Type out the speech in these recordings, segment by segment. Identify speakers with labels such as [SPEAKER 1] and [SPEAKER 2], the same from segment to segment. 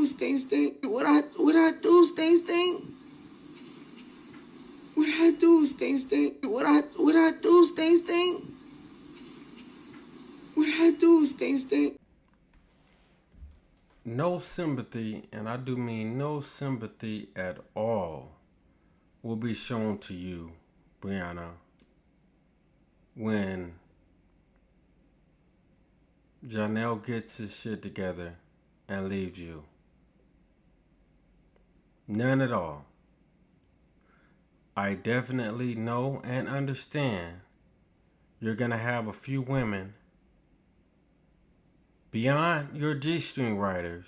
[SPEAKER 1] Sting Sting? What I do, Sting Sting? What I do, Sting Sting? What I do, Sting Sting? What I do, Sting Sting?
[SPEAKER 2] No sympathy, and I do mean no sympathy at all, will be shown to you, Briana, when Janelle gets his shit together and leaves you. None at all. I definitely know and understand you're going to have a few women beyond your G-string writers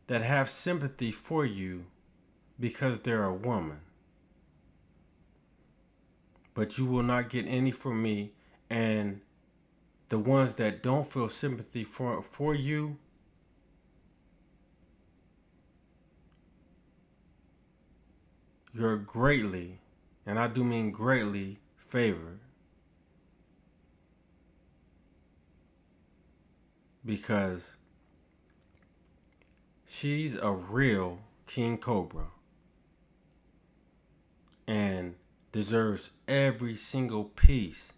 [SPEAKER 2] that have sympathy for you because they're a woman. But you will not get any from me, and the ones that don't feel sympathy for you, you're greatly, and I do mean greatly, favored. Because she's a real king cobra and deserves every single piece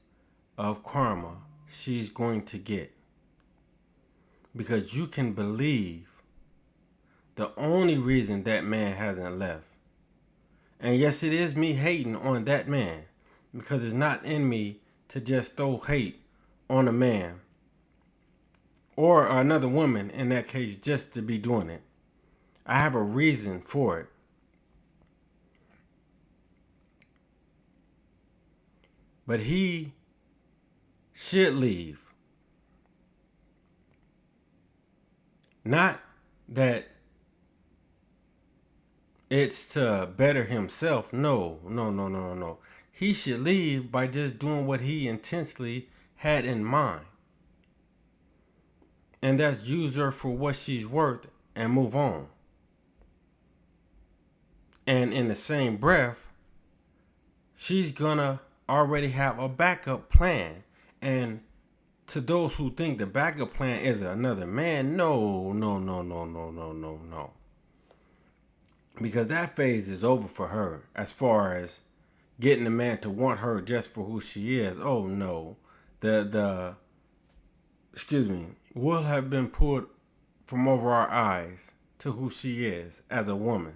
[SPEAKER 2] of karma she's going to get. Because you can believe the only reason that man hasn't left. And yes, it is me hating on that man, because it's not in me to just throw hate on a man or another woman in that case just to be doing it. I have a reason for it. But he should leave. Not that it's to better himself. No. He should leave by just doing what he intentionally had in mind. And that's use her for what she's worth and move on. And in the same breath, she's gonna already have a backup plan. And to those who think the backup plan is another man, no. Because that phase is over for her as far as getting a man to want her just for who she is. Oh no. The will have been pulled from over our eyes to who she is as a woman.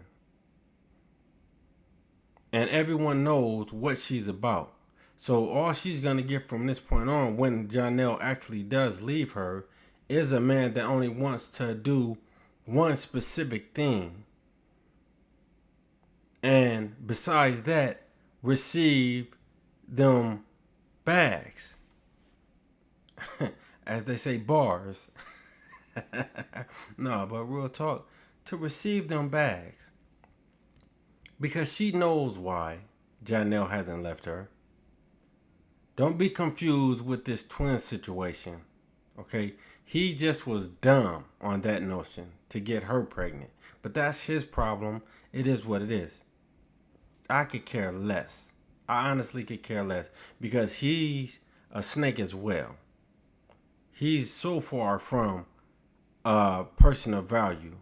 [SPEAKER 2] And everyone knows what she's about. So all she's going to get from this point on, when Janelle actually does leave her, is a man that only wants to do one specific thing. And besides that, receive them bags. As they say, bars. No, but real talk. To receive them bags. Because she knows why Janelle hasn't left her. Don't be confused with this twin situation. Okay? He just was dumb on that notion to get her pregnant. But that's his problem. It is what it is. I could care less. I honestly could care less. Because he's a snake as well. He's so far from a person of value.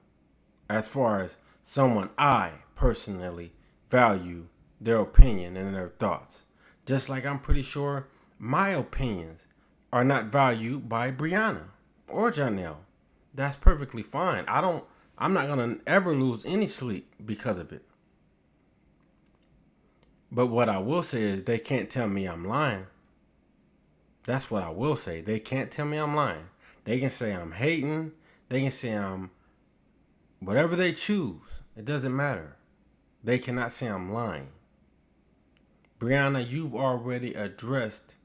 [SPEAKER 2] As far as someone I personally value their opinion and their thoughts. Just like I'm pretty sure my opinions are not valued by Briana or Janelle. That's perfectly fine. I'm not gonna ever lose any sleep because of it. But what I will say is they can't tell me I'm lying. That's what I will say. They can't tell me I'm lying. They can say I'm hating. They can say I'm whatever they choose. It doesn't matter. They cannot say I'm lying. Briana, you've already addressed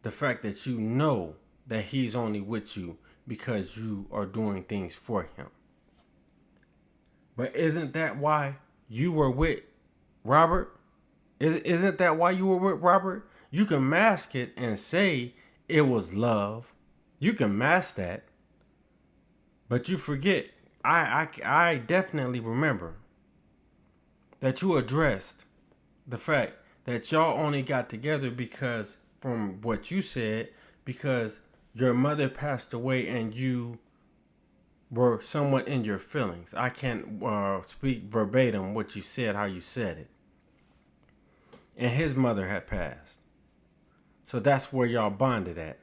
[SPEAKER 2] the fact that you know that he's only with you because you are doing things for him. But isn't that why you were with Robert? Isn't that why you were with Robert? You can mask it and say it was love. You can mask that. But you forget. I definitely remember that you addressed the fact that y'all only got together because, from what you said, because your mother passed away and you were somewhat in your feelings. I can't speak verbatim what you said, how you said it. And his mother had passed. So that's where y'all bonded at.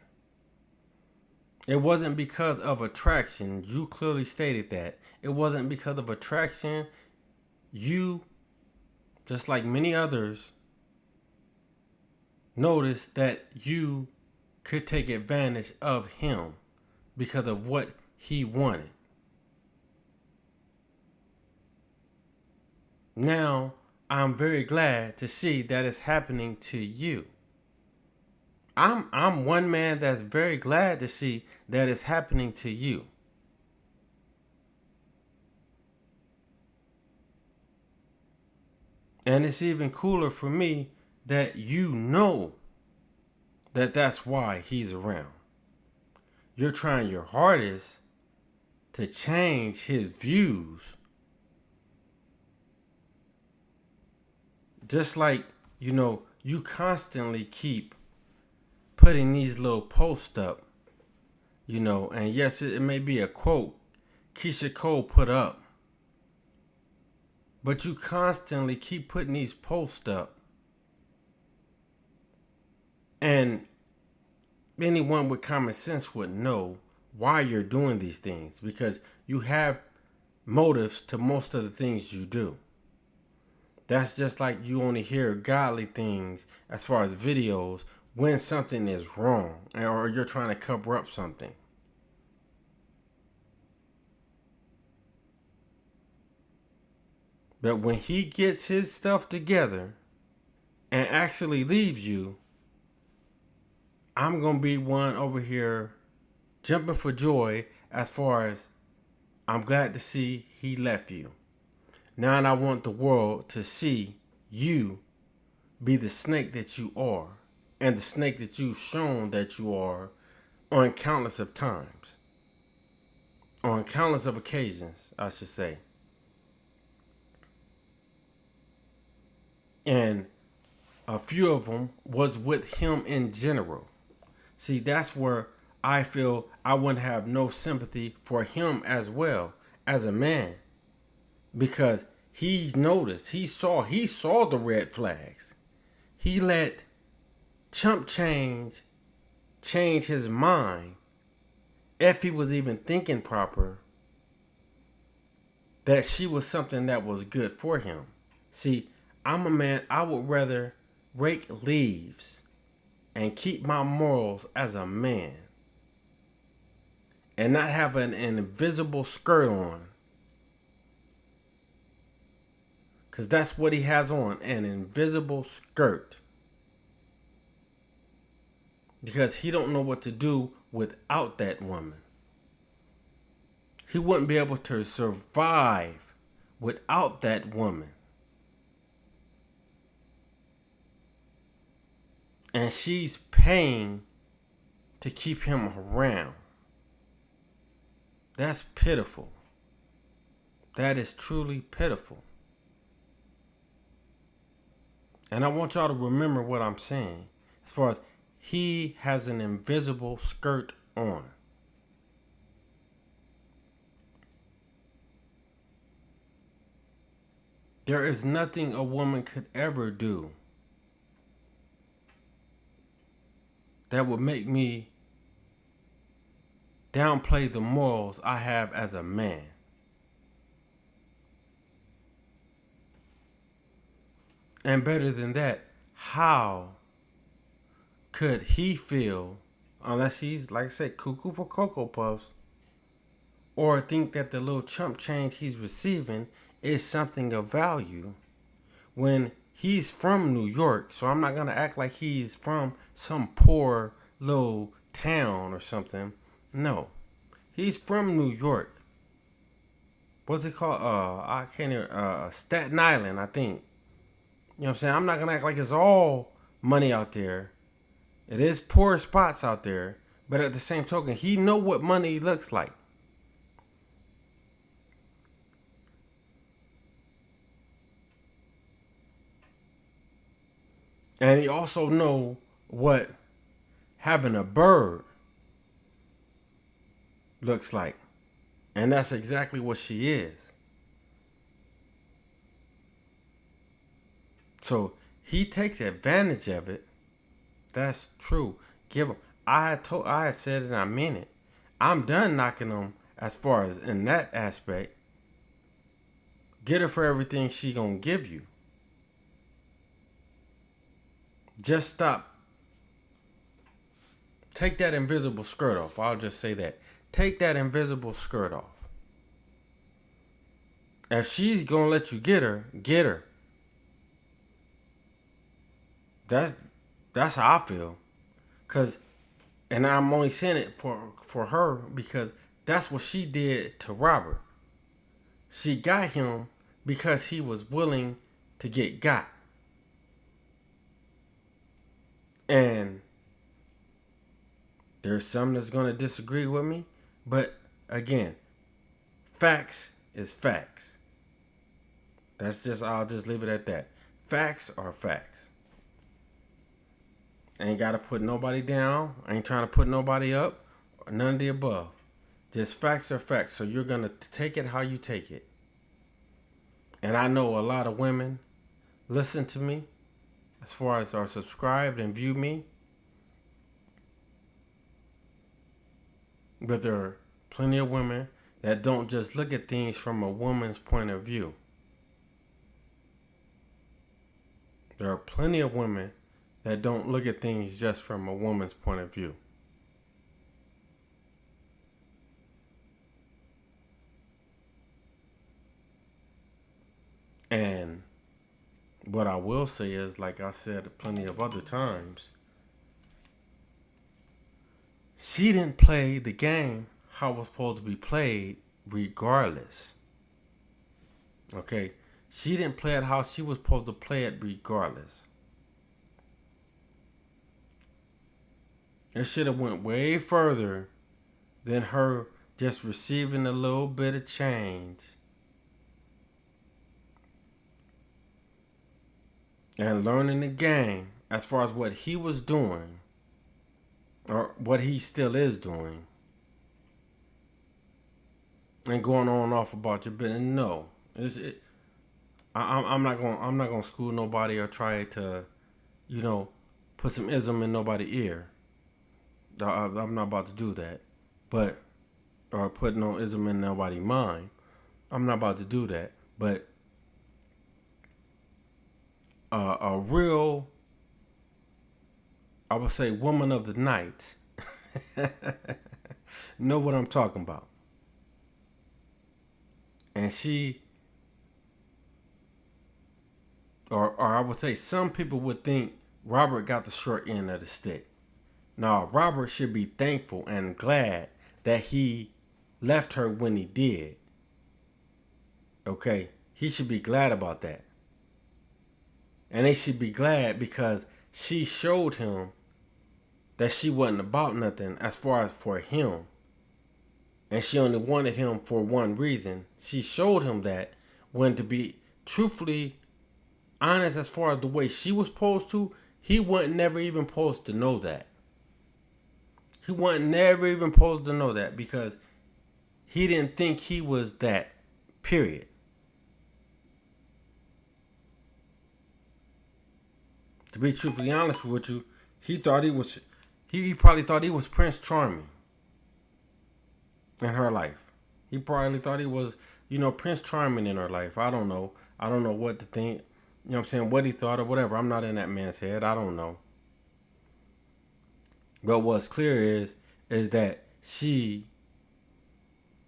[SPEAKER 2] It wasn't because of attraction. You clearly stated that. It wasn't because of attraction. You, just like many others, noticed that you could take advantage of him because of what he wanted. Now, I'm very glad to see that it's happening to you. I'm one man that's very glad to see that it's happening to you. And it's even cooler for me that you know that that's why he's around. You're trying your hardest to change his views. Just like, you constantly keep putting these little posts up, and yes, it may be a quote Keisha Cole put up, but you constantly keep putting these posts up. And anyone with common sense would know why you're doing these things, because you have motives to most of the things you do. That's just like you only hear godly things as far as videos when something is wrong or you're trying to cover up something. But when he gets his stuff together and actually leaves you, I'm going to be one over here jumping for joy as far as I'm glad to see he left you. Now I want the world to see you be the snake that you are, and the snake that you've shown that you are on countless of times. On countless of occasions, I should say. And a few of them was with him in general. See, that's where I feel I wouldn't have no sympathy for him as well as a man. Because he noticed, he saw the red flags. He let chump change his mind, if he was even thinking proper, that she was something that was good for him. See, I'm a man, I would rather rake leaves and keep my morals as a man and not have an invisible skirt on. Because that's what he has on, an invisible skirt. Because he don't know what to do without that woman. He wouldn't be able to survive without that woman. And she's paying to keep him around. That's pitiful. That is truly pitiful. And I want y'all to remember what I'm saying. As far as he has an invisible skirt on. There is nothing a woman could ever do that would make me downplay the morals I have as a man. And better than that, how could he feel, unless he's, like I said, cuckoo for Cocoa Puffs, or think that the little chump change he's receiving is something of value, when he's from New York? So I'm not going to act like he's from some poor little town or something. No. He's from New York. What's it called? I can't even, Staten Island, I think. You know what I'm saying? I'm not going to act like it's all money out there. It is poor spots out there. But at the same token, he know what money looks like. And he also know what having a bird looks like. And that's exactly what she is. So he takes advantage of it. That's true. Give him. I had said it and I meant it. I'm done knocking him as far as in that aspect. Get her for everything she gonna give you. Just stop. Take that invisible skirt off. I'll just say that. Take that invisible skirt off. If she's gonna let you get her, get her. That's how I feel. Cause, and I'm only saying it for her because that's what she did to Robert. She got him because he was willing to get got. And there's some that's gonna disagree with me, but again, facts is facts. I'll just leave it at that. Facts are facts. Ain't gotta put nobody down. I ain't trying to put nobody up. Or none of the above. Just facts are facts. So you're gonna take it how you take it. And I know a lot of women listen to me as far as are subscribed and view me. But there are plenty of women that don't just look at things from a woman's point of view. There are plenty of women that don't look at things just from a woman's point of view. And what I will say is, like I said plenty of other times, she didn't play the game how it was supposed to be played regardless. Okay? She didn't play it how she was supposed to play it regardless. It should have went way further than her just receiving a little bit of change and learning the game as far as what he was doing or what he still is doing and going on and off about your business. No, I'm not gonna school nobody or try to, put some ism in nobody's ear. I'm not about to do that, but or put no ism in nobody's mind. I'm not about to do that, but a real, I would say, woman of the night know what I'm talking about. And she, or I would say some people would think Robert got the short end of the stick. Now, Robert should be thankful and glad that he left her when he did. Okay? He should be glad about that. And they should be glad because she showed him that she wasn't about nothing as far as for him. And she only wanted him for one reason. She showed him that when, to be truthfully honest as far as the way she was supposed to, he wasn't never even supposed to know that. He wasn't never even supposed to know that because he didn't think he was that, period. To be truthfully honest with you, he probably thought he was Prince Charming in her life. He probably thought he was, Prince Charming in her life. I don't know. I don't know what to think. You know what I'm saying? What he thought or whatever. I'm not in that man's head. I don't know. But what's clear is that she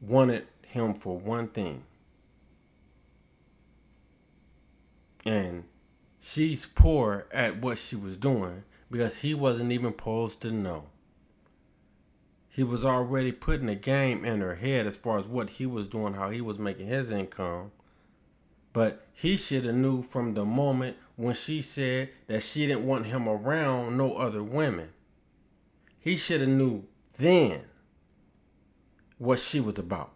[SPEAKER 2] wanted him for one thing. And she's poor at what she was doing because he wasn't even supposed to know. He was already putting a game in her head as far as what he was doing, how he was making his income. But he should have knew from the moment when she said that she didn't want him around no other women. He should have knew then what she was about.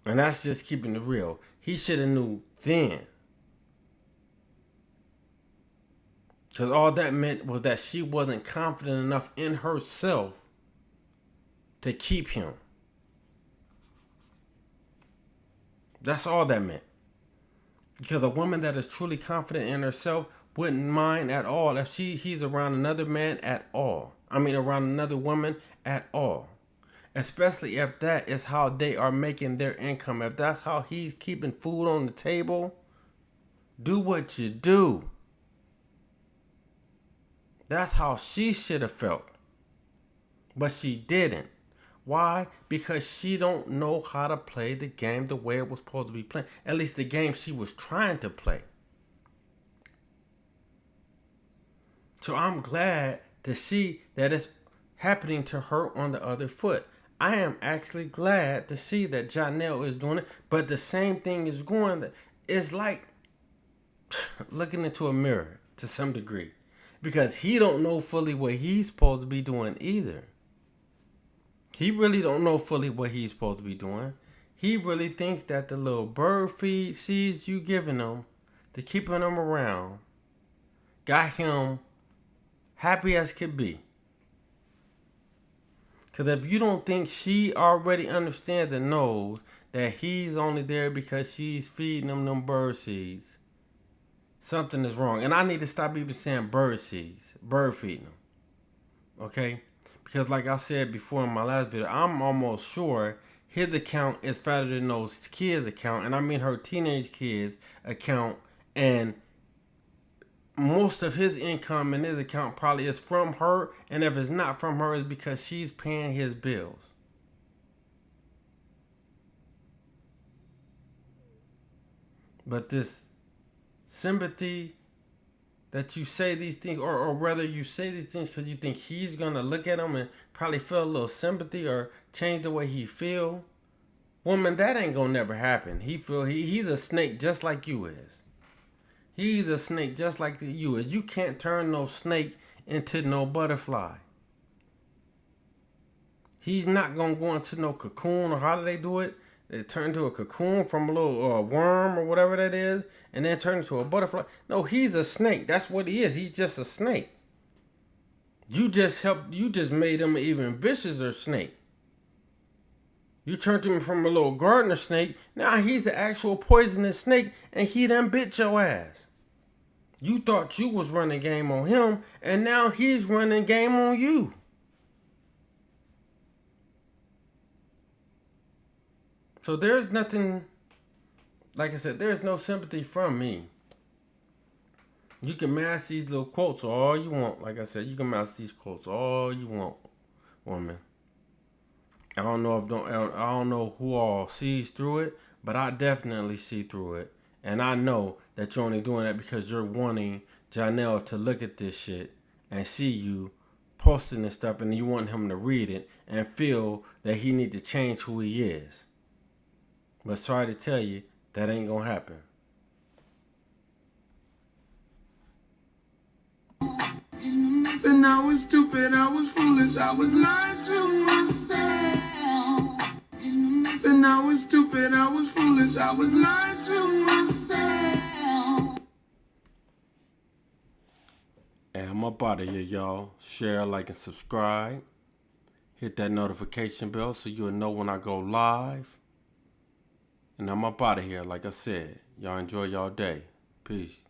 [SPEAKER 2] And that's just keeping it real. He should have knew then. Because all that meant was that she wasn't confident enough in herself to keep him. That's all that meant. Because a woman that is truly confident in herself wouldn't mind at all if he's around another man at all. I mean, around another woman at all. Especially if that is how they are making their income. If that's how he's keeping food on the table, do what you do. That's how she should have felt. But she didn't. Why? Because she don't know how to play the game the way it was supposed to be played. At least the game she was trying to play. So I'm glad to see that it's happening to her on the other foot. I am actually glad to see that Janelle is doing it. But the same thing is going. It's like looking into a mirror to some degree. Because he don't know fully what he's supposed to be doing either. He really don't know fully what he's supposed to be doing. He really thinks that the little bird feed seeds you giving him to keeping him around got him happy as could be. Because if you don't think she already understands and knows that he's only there because she's feeding him them bird seeds, something is wrong. And I need to stop even saying bird seeds, bird feeding them. Okay? Because like I said before in my last video, I'm almost sure his account is fatter than those kids' account. And I mean her teenage kids' account. And most of his income in his account probably is from her. And if it's not from her, it's because she's paying his bills. But this sympathy that you say these things, or rather you say these things because you think he's going to look at them and probably feel a little sympathy or change the way he feel. Woman, that ain't going to never happen. He's a snake just like you is. He's a snake just like you is. You can't turn no snake into no butterfly. He's not going to go into no cocoon, or how do they do it? They turn into a cocoon from a little worm or whatever that is, and then turn into a butterfly. No, he's a snake. That's what he is. He's just a snake. You just made him an even viciouser snake. You turned him from a little gardener snake. Now he's the actual poisonous snake, and he done bit your ass. You thought you was running game on him, and now he's running game on you. So there's nothing, like I said, there's no sympathy from me. You can mask these little quotes all you want. Like I said, you can mask these quotes all you want, woman. I don't know who all sees through it, but I definitely see through it. And I know that you're only doing that because you're wanting Janelle to look at this shit and see you posting this stuff, and you want him to read it and feel that he need to change who he is. But sorry to tell you, that ain't gonna happen.
[SPEAKER 1] And I was stupid, I was foolish, I was lying to myself. And I was stupid, I was foolish, I was lying to myself.
[SPEAKER 2] And I'm up out of here, y'all. Share, like, and subscribe. Hit that notification bell so you'll know when I go live. And I'm up out of here, like I said. Y'all enjoy y'all day. Peace.